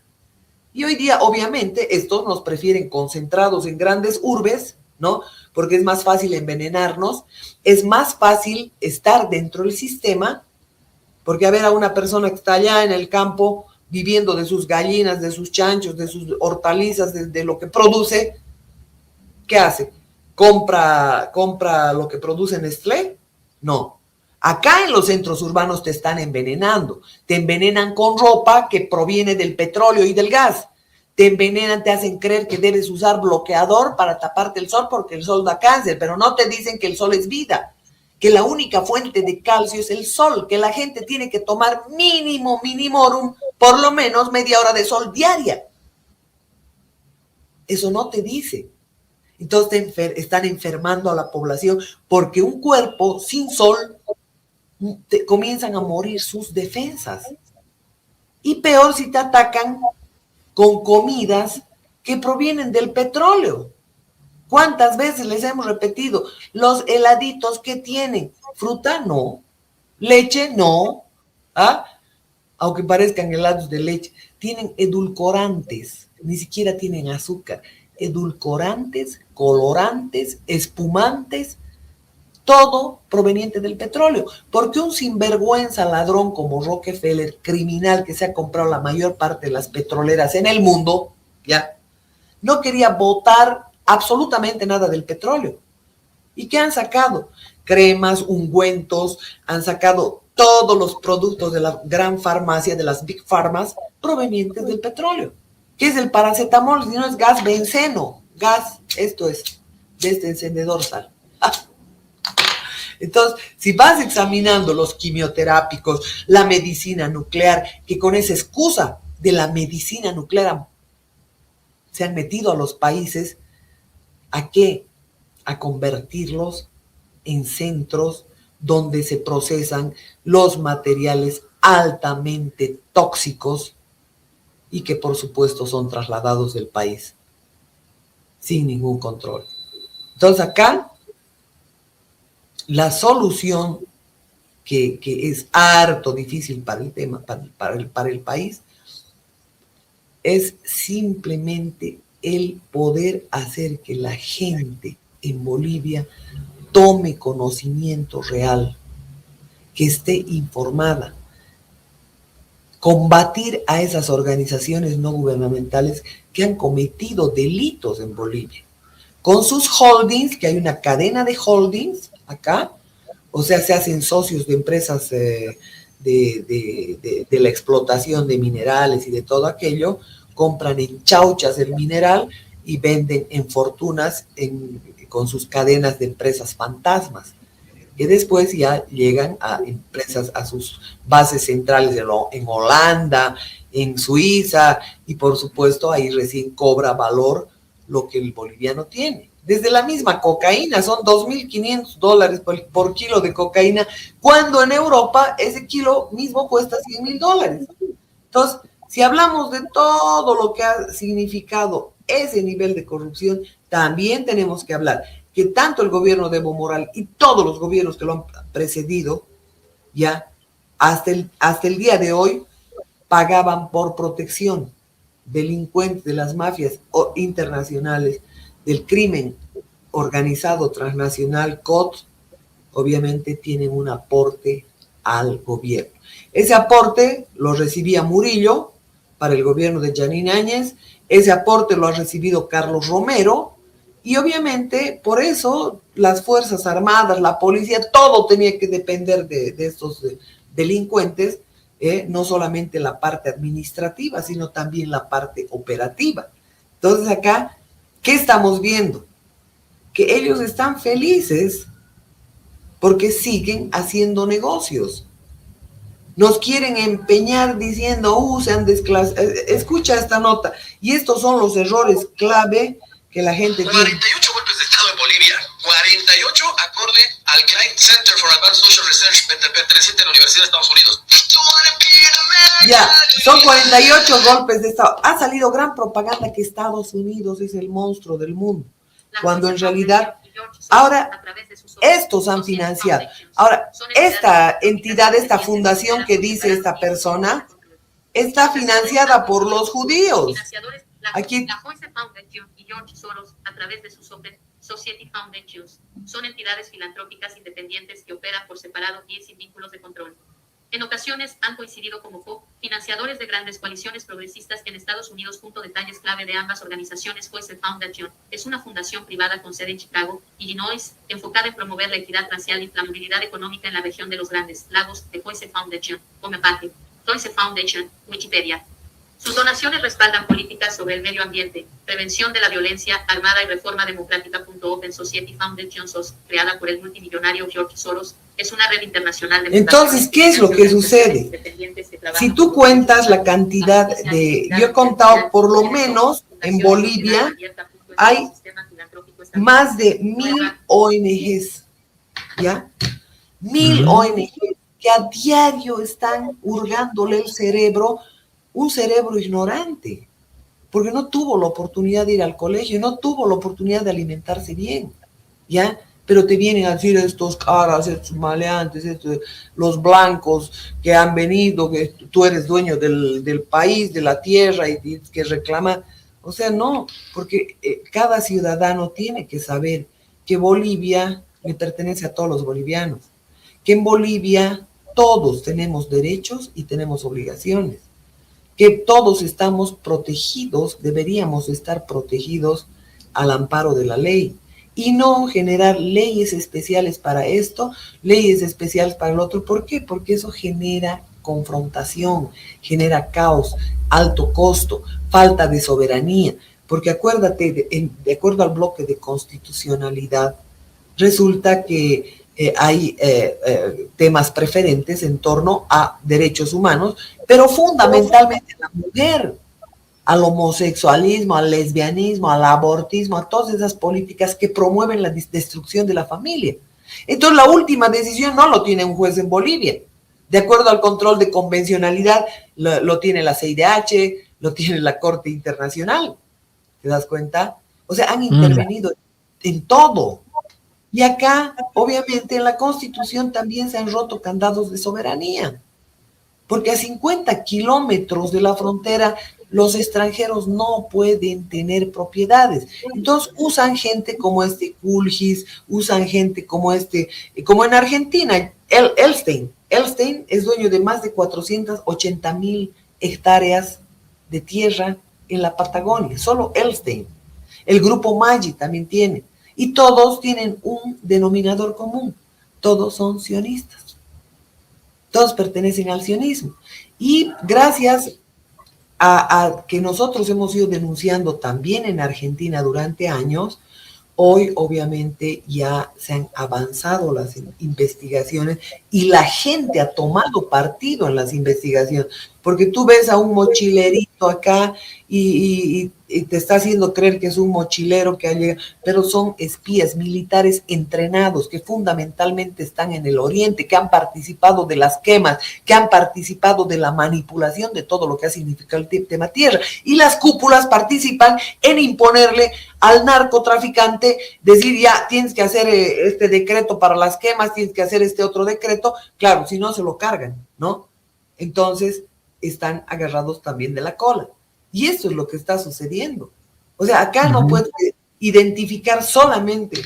Y hoy día, obviamente, estos nos prefieren concentrados en grandes urbes, ¿no? Porque es más fácil envenenarnos, es más fácil estar dentro del sistema, porque a ver a una persona que está allá en el campo viviendo de sus gallinas, de sus chanchos, de sus hortalizas, de lo que produce, ¿qué hace? ¿Compra lo que produce Nestlé? No. Acá en los centros urbanos te están envenenando. Te envenenan con ropa que proviene del petróleo y del gas. Te envenenan, te hacen creer que debes usar bloqueador para taparte el sol porque el sol da cáncer, pero no te dicen que el sol es vida, que la única fuente de calcio es el sol, que la gente tiene que tomar minimorum, por lo menos media hora de sol diaria. Eso no te dice. Entonces están enfermando a la población porque un cuerpo sin sol comienzan a morir sus defensas. Y peor si te atacan con comidas que provienen del petróleo. ¿Cuántas veces les hemos repetido? Los heladitos que tienen fruta, no. Leche, no. ¿Ah? Aunque parezcan helados de leche, tienen edulcorantes, ni siquiera tienen azúcar. Edulcorantes, colorantes, espumantes, todo proveniente del petróleo. Porque un sinvergüenza ladrón como Rockefeller, criminal que se ha comprado la mayor parte de las petroleras en el mundo, ya, no quería botar absolutamente nada del petróleo. ¿Y qué han sacado? Cremas, ungüentos, han sacado todos los productos de la gran farmacia, de las big pharmas, provenientes del petróleo. ¿Qué es el paracetamol? Si no es gas benceno. Gas, esto es, de este encendedor sal. Entonces, si vas examinando los quimioterápicos, la medicina nuclear, que con esa excusa de la medicina nuclear se han metido a los países, ¿a qué? A convertirlos en centros donde se procesan los materiales altamente tóxicos y que por supuesto son trasladados del país sin ningún control. Entonces acá la solución que es harto difícil para el tema, para el país, es simplemente el poder hacer que la gente en Bolivia tome conocimiento real, que esté informada, combatir a esas organizaciones no gubernamentales que han cometido delitos en Bolivia, con sus holdings, que hay una cadena de holdings acá, o sea, se hacen socios de empresas de la explotación de minerales y de todo aquello, compran en chauchas el mineral y venden en fortunas con sus cadenas de empresas fantasmas, que después ya llegan a empresas, a sus bases centrales en Holanda, en Suiza, y por supuesto ahí recién cobra valor lo que el boliviano tiene. Desde la misma cocaína, son $2.500 por kilo de cocaína, cuando en Europa ese kilo mismo cuesta $100.000. Entonces, si hablamos de todo lo que ha significado ese nivel de corrupción, también tenemos que hablar que tanto el gobierno de Evo Morales y todos los gobiernos que lo han precedido, ya hasta el día de hoy, pagaban por protección. Delincuentes de las mafias internacionales, del crimen organizado transnacional, COT, obviamente tienen un aporte al gobierno. Ese aporte lo recibía Murillo para el gobierno de Janine Áñez, ese aporte lo ha recibido Carlos Romero, y obviamente por eso las Fuerzas Armadas, la policía, todo tenía que depender de estos delincuentes, no solamente la parte administrativa, sino también la parte operativa. Entonces acá, ¿qué estamos viendo? Que ellos están felices porque siguen haciendo negocios. Nos quieren empeñar diciendo, se han desclasificado. Escucha esta nota. Y estos son los errores clave que la gente tiene. 48 golpes de Estado en Bolivia. 48 acorde al Klein Center for Advanced Social Research perteneciente a la Universidad de Estados Unidos. Ya, son 48 golpes de Estado. Ha salido gran propaganda que Estados Unidos es el monstruo del mundo, cuando en realidad ahora estos han financiado. Ahora, esta entidad, esta fundación que dice esta persona, está financiada por los judíos. Aquí la Joyce Foundation y George Soros, a través de sus Open Society Foundations, son entidades filantrópicas independientes que operan por separado y sin vínculos de control. En ocasiones han coincidido como financiadores de grandes coaliciones progresistas en Estados Unidos. Detalles clave de ambas organizaciones. Joyce Foundation es una fundación privada con sede en Chicago, Illinois, enfocada en promover la equidad racial y la movilidad económica en la región de los Grandes Lagos. De Joyce Foundation, Omepate. Joyce Foundation, Wikipedia. Sus donaciones respaldan políticas sobre el medio ambiente, prevención de la violencia armada y reforma democrática. Open Society Foundation, creada por el multimillonario George Soros, es una red internacional de... Entonces, ¿qué es lo que sucede? Si tú cuentas la cantidad de... Yo he contado, por lo menos, en Bolivia, hay más de 1,000 ONGs, ¿ya? 1,000 ONGs que a diario están hurgándole el cerebro, un cerebro ignorante, porque no tuvo la oportunidad de ir al colegio, no tuvo la oportunidad de alimentarse bien, ¿ya? Pero te vienen a decir estos caras, estos maleantes, los blancos que han venido, que tú eres dueño del país, de la tierra, y que reclaman. O sea, no, porque cada ciudadano tiene que saber que Bolivia le pertenece a todos los bolivianos, que en Bolivia todos tenemos derechos y tenemos obligaciones, que todos estamos protegidos, deberíamos estar protegidos al amparo de la ley, y no generar leyes especiales para esto, leyes especiales para el otro. ¿Por qué? Porque eso genera confrontación, genera caos, alto costo, falta de soberanía. Porque acuérdate, de acuerdo al bloque de constitucionalidad, resulta que hay temas preferentes en torno a derechos humanos, pero fundamentalmente la mujer, al homosexualismo, al lesbianismo, al abortismo, a todas esas políticas que promueven la destrucción de la familia. Entonces, la última decisión no lo tiene un juez en Bolivia. De acuerdo al control de convencionalidad, lo tiene la CIDH, lo tiene la Corte Internacional. ¿Te das cuenta? O sea, han intervenido en todo. Y acá, obviamente, en la Constitución también se han roto candados de soberanía. Porque a 50 kilómetros de la frontera los extranjeros no pueden tener propiedades. Entonces usan gente como este Kulgis, usan gente como como en Argentina, Elstein. Elstein es dueño de más de 480,000 hectáreas de tierra en la Patagonia, solo Elstein. El grupo Maggi también tiene. Y todos tienen un denominador común, todos son sionistas. todos pertenecen al sionismo. Y gracias a que nosotros hemos ido denunciando también en Argentina durante años, hoy obviamente ya se han avanzado las investigaciones y la gente ha tomado partido en las investigaciones, porque tú ves a un mochilerito acá y te está haciendo creer que es un mochilero que ha llegado, pero son espías militares entrenados que fundamentalmente están en el oriente, que han participado de las quemas, que han participado de la manipulación de todo lo que ha significado el tema tierra, y las cúpulas participan en imponerle al narcotraficante, decir ya tienes que hacer este decreto para las quemas, tienes que hacer este otro decreto, claro, si no se lo cargan, ¿no? Entonces están agarrados también de la cola. Y eso es lo que está sucediendo. O sea, acá no puedes identificar solamente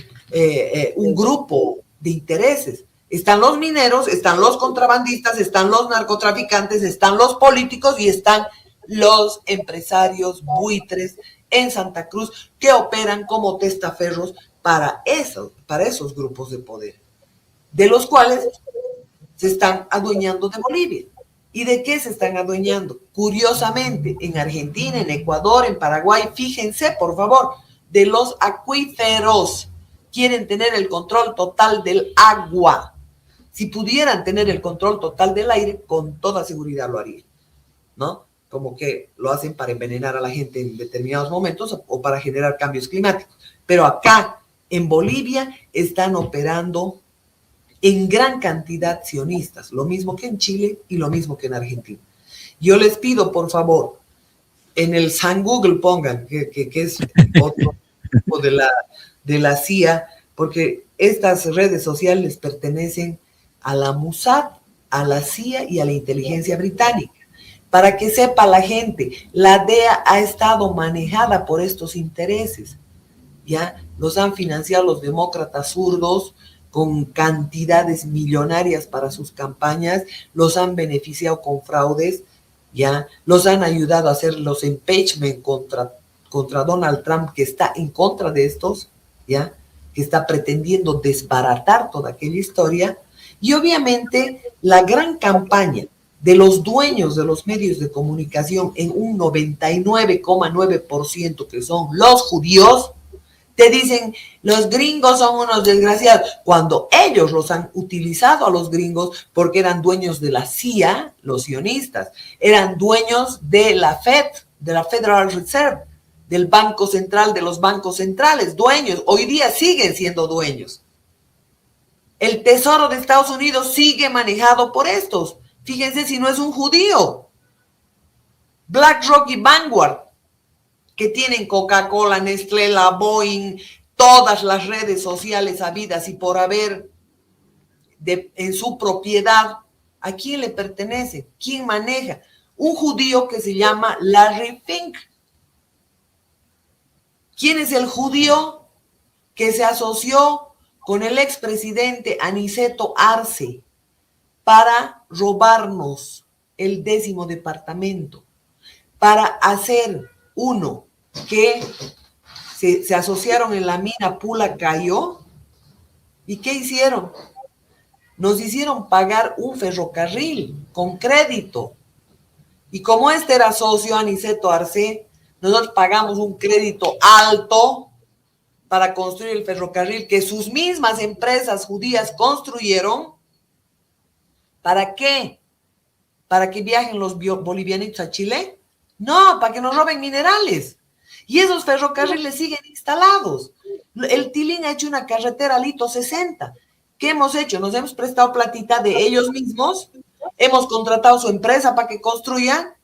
un grupo de intereses. Están los mineros, están los contrabandistas, están los narcotraficantes, están los políticos y están los empresarios buitres en Santa Cruz que operan como testaferros para esos grupos de poder, de los cuales se están adueñando de Bolivia. ¿Y de qué se están adueñando? Curiosamente, en Argentina, en Ecuador, en Paraguay, fíjense, por favor, de los acuíferos. Quieren tener el control total del agua. Si pudieran tener el control total del aire, con toda seguridad lo harían, ¿no? Como que lo hacen para envenenar a la gente en determinados momentos o para generar cambios climáticos. Pero acá, en Bolivia, están operando en gran cantidad sionistas, lo mismo que en Chile y lo mismo que en Argentina. Yo les pido, por favor, en el San Google pongan, que es otro tipo de la CIA, porque estas redes sociales pertenecen a la Mossad, a la CIA y a la inteligencia británica. Para que sepa la gente, la DEA ha estado manejada por estos intereses, ¿ya? Los han financiado los demócratas zurdos con cantidades millonarias para sus campañas, los han beneficiado con fraudes, ¿ya? Los han ayudado a hacer los impeachment contra Donald Trump, que está en contra de estos, ¿ya? Que está pretendiendo desbaratar toda aquella historia. Y obviamente la gran campaña de los dueños de los medios de comunicación en un 99,9% que son los judíos, te dicen, los gringos son unos desgraciados, cuando ellos los han utilizado a los gringos porque eran dueños de la CIA, los sionistas, eran dueños de la Fed, de la Federal Reserve, del Banco Central, de los bancos centrales, dueños, hoy día siguen siendo dueños. El Tesoro de Estados Unidos sigue manejado por estos. Fíjense si no es un judío. BlackRock y Vanguard, que tienen Coca-Cola, Nestlé, la Boeing, todas las redes sociales habidas y por haber en su propiedad, ¿a quién le pertenece? ¿Quién maneja? Un judío que se llama Larry Fink. ¿Quién es el judío que se asoció con el expresidente Aniceto Arce para robarnos el 10º departamento, para hacer uno que se asociaron en la mina Pula Cayó? ¿Y qué hicieron? Nos hicieron pagar un ferrocarril con crédito. Y como este era socio Aniceto Arce, nosotros pagamos un crédito alto para construir el ferrocarril que sus mismas empresas judías construyeron. ¿Para qué? ¿Para que viajen los bolivianitos a Chile? No, para que nos roben minerales. Y esos ferrocarriles siguen instalados. El Tilín ha hecho una carretera al hito 60. ¿Qué hemos hecho? Nos hemos prestado platita de ellos mismos, hemos contratado su empresa para que construyan.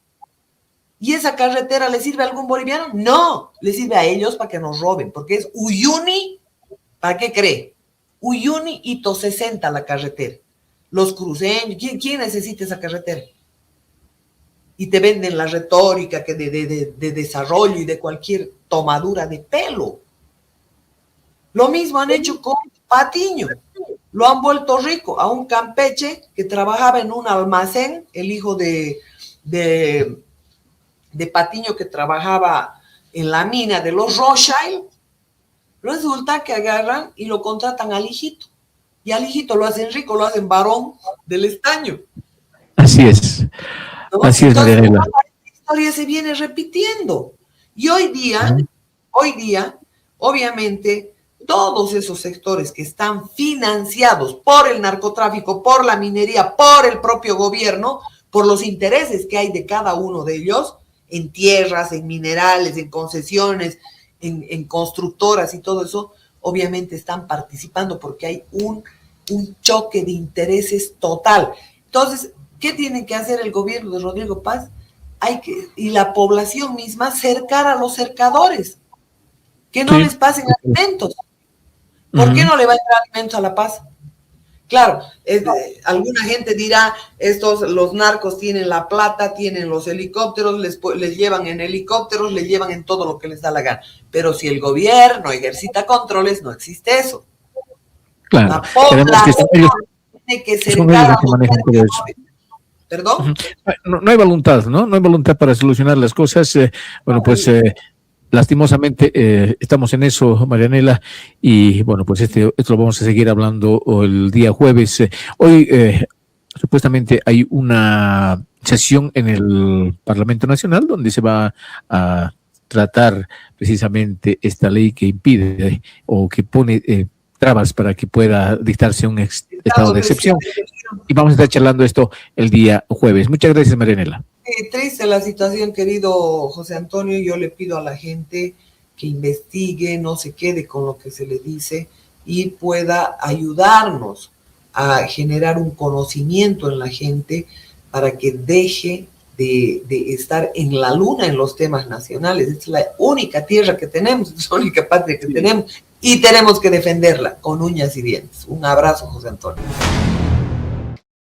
¿Y esa carretera le sirve a algún boliviano? No, le sirve a ellos para que nos roben, porque es Uyuni, ¿para qué cree? Uyuni hito 60 la carretera. Los cruceños, ¿quién necesita esa carretera? Y te venden la retórica que de desarrollo y de cualquier tomadura de pelo. Lo mismo han hecho con Patiño. Lo han vuelto rico a un campeche que trabajaba en un almacén, el hijo de Patiño que trabajaba en la mina de los Rothschild. Resulta que agarran y lo contratan al hijito. Y al hijito lo hacen rico, lo hacen varón del estaño. Así es. ¿no? Así es, Entonces, Marianela. la historia se viene repitiendo. Y hoy día, obviamente, todos esos sectores que están financiados por el narcotráfico, por la minería, por el propio gobierno, por los intereses que hay de cada uno de ellos, en tierras, en minerales, en concesiones, en constructoras y todo eso, obviamente están participando porque hay un choque de intereses total. Entonces, ¿qué tiene que hacer el gobierno de Rodrigo Paz? Y la población misma cercar a los cercadores, que no les pasen alimentos. ¿Por qué no le va a entrar alimentos a La Paz? Claro, alguna gente dirá, los narcos tienen la plata, tienen los helicópteros, les llevan en helicópteros, les llevan en todo lo que les da la gana. Pero si el gobierno ejercita controles, no existe eso. Claro. La población tiene que cercar a los cercadores. ¿Perdón? No hay voluntad, ¿no? No hay voluntad para solucionar las cosas. Bueno, pues lastimosamente estamos en eso, Marianela, y bueno, pues esto lo vamos a seguir hablando el día jueves. Hoy supuestamente hay una sesión en el Parlamento Nacional donde se va a tratar precisamente esta ley que impide o que pone trabas para que pueda dictarse un estado de excepción. Y vamos a estar charlando esto el día jueves. Muchas gracias, Marianela. Triste la situación, querido José Antonio. Yo le pido a la gente que investigue, no se quede con lo que se le dice y pueda ayudarnos a generar un conocimiento en la gente para que deje de estar en la luna en los temas nacionales. Esta es la única tierra que tenemos, es la única patria que tenemos y tenemos que defenderla con uñas y dientes. Un abrazo, José Antonio.